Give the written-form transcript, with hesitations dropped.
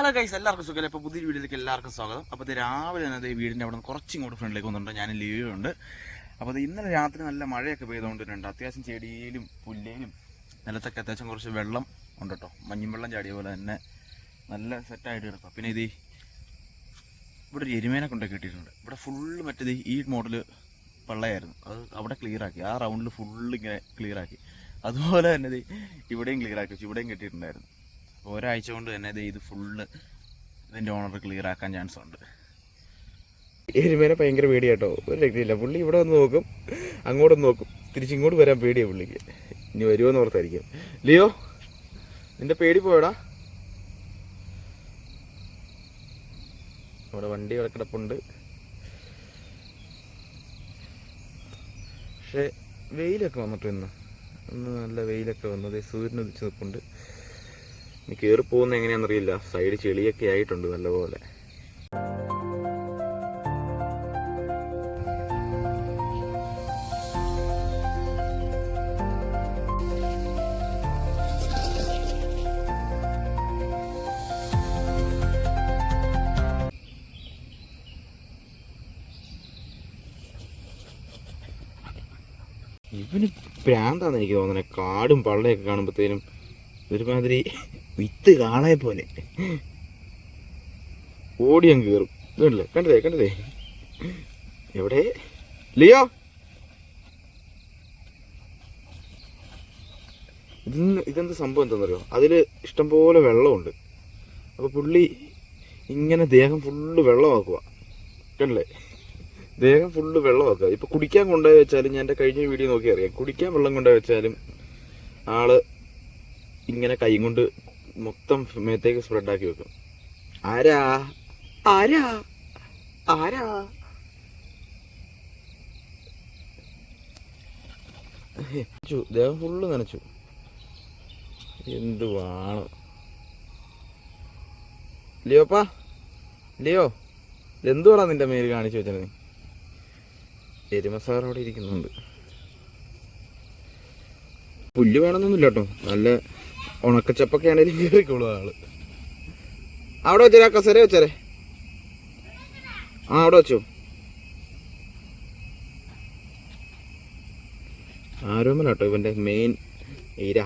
Hello guys, എല്ലാവർക്കും സുഖമല്ലേ? ഇപ്പോൾ പുതിയൊരു വീഡിയോയിലേക്ക് എല്ലാവർക്കും സ്വാഗതം. അപ്പോൾ ഇത് രാവിലെ തന്നെ വീടിൻ്റെ അവിടെ നിന്ന് കുറച്ചിങ്ങോട്ട് ഫ്രണ്ടിലേക്ക് വന്നിട്ടുണ്ട്. ഞാൻ ലീവുണ്ട്. അപ്പോൾ അത് ഇന്നലെ രാത്രി നല്ല മഴയൊക്കെ പെയ്തുകൊണ്ടിട്ടുണ്ട്. അത്യാവശ്യം ചെടിയിലും പുല്ലിലും നിലത്തൊക്കെ അത്യാവശ്യം കുറച്ച് വെള്ളം ഉണ്ട് കേട്ടോ. മഞ്ഞും വെള്ളം ചാടിയ പോലെ തന്നെ നല്ല സെറ്റായിട്ട് കിടക്കുക. പിന്നെ ഇത് ഇവിടെ ഒരു എരുമേനെ കൊണ്ടൊക്കെ കിട്ടിയിട്ടുണ്ട്. ഇവിടെ ഫുള്ള് മറ്റേത് ഈ മോഡൽ പള്ളയായിരുന്നു. അത് അവിടെ ക്ലിയറാക്കി, ആ റൗണ്ടിൽ ഫുള്ള് ഇങ്ങനെ ക്ലിയറാക്കി. അതുപോലെ തന്നെ ഇത് ഇവിടെയും ക്ലിയറാക്കി വെച്ചു, ഇവിടെയും കെട്ടിയിട്ടുണ്ടായിരുന്നു. ഒരാഴ്ച കൊണ്ട് തന്നെ ഇത് ഫുള്ള് ഇതിൻ്റെ ഓണർ ക്ലിയർ ആക്കാൻ ചാൻസ് ഉണ്ട്. എരുമേനെ ഭയങ്കര പേടിയാട്ടോ, ഒരു രക്ഷയില്ല. പുള്ളി ഇവിടെ വന്ന് നോക്കും, അങ്ങോട്ടൊന്ന് നോക്കും, തിരിച്ചിങ്ങോട്ട് വരാൻ പേടിയാണ് പുള്ളിക്ക്. ഇനി വരുമോന്ന് ഓർത്തായിരിക്കും. ലിയോ, നിന്റെ പേടി പോയടാ. അവിടെ വണ്ടി കിടപ്പുണ്ട്. പക്ഷെ വെയിലൊക്കെ വന്നിട്ട് ഇന്ന് നല്ല വെയിലൊക്കെ വന്നത്, സൂര്യൻ ഉദിച്ച് നിൽപ്പുണ്ട്. ഇനി കയറി പോകുന്ന എങ്ങനെയാണെന്നറിയില്ല. സൈഡ് ചെളിയൊക്കെ ആയിട്ടുണ്ട് നല്ലപോലെ. ഇവന് പ്രാന്താന്ന് എനിക്ക് തോന്നുന്നത്. കാടും പള്ളയൊക്കെ കാണുമ്പോഴത്തേനും ഒരുമാതിരി വിത്ത് കാണാൻ പോലെ ഓടിയങ്ങ് കയറും. ഇതല്ലേ, കണ്ടതേ എവിടെ ലിയോ? ഇതെന്ത് സംഭവം എന്താണെന്നറിയോ? അതിൽ ഇഷ്ടംപോലെ വെള്ളമുണ്ട്. അപ്പോൾ പുള്ളി ഇങ്ങനെ ദേഹം ഫുള്ള് വെള്ളമാക്കുക. കണ്ടില്ലേ, ദേഹം ഫുള്ള് വെള്ളമാക്കുക. ഇപ്പം കുടിക്കാൻ കൊണ്ടുപോയി വെച്ചാലും, ഞാൻ എൻ്റെ കഴിഞ്ഞ വീഡിയോ നോക്കി അറിയാം, കുടിക്കാൻ വെള്ളം കൊണ്ടുപോയി വെച്ചാലും ആള് ഇങ്ങനെ കൈ കൊണ്ട് മൊത്തം മേത്തേക്ക് സ്പ്രെഡാക്കി വെക്കും. ആരാ ആരാ ആരാ ദേഹം ഫുള്ള് നനച്ചു. എന്തുവാണ് ലിയോപ്പാ? ലിയോ, എന്തുവാടാ നിന്റെ മേല് കാണിച്ചു വെച്ചത്? നീ എരുമസാർ അവിടെ ഇരിക്കുന്നുണ്ട്. പുല്ല് വേണമെന്നൊന്നുമില്ല കേട്ടോ, നല്ല ഉണക്കച്ചപ്പൊക്കെ ആണെങ്കിലും കയറിക്കോളൂ ആള്. അവിടെ വെച്ചേരെ, ആ കസേര വെച്ചേരെ. ആ അവിടെ വെച്ചോ. ആരോമലാട്ടോ ഇവന്റെ മെയിൻ ഇര.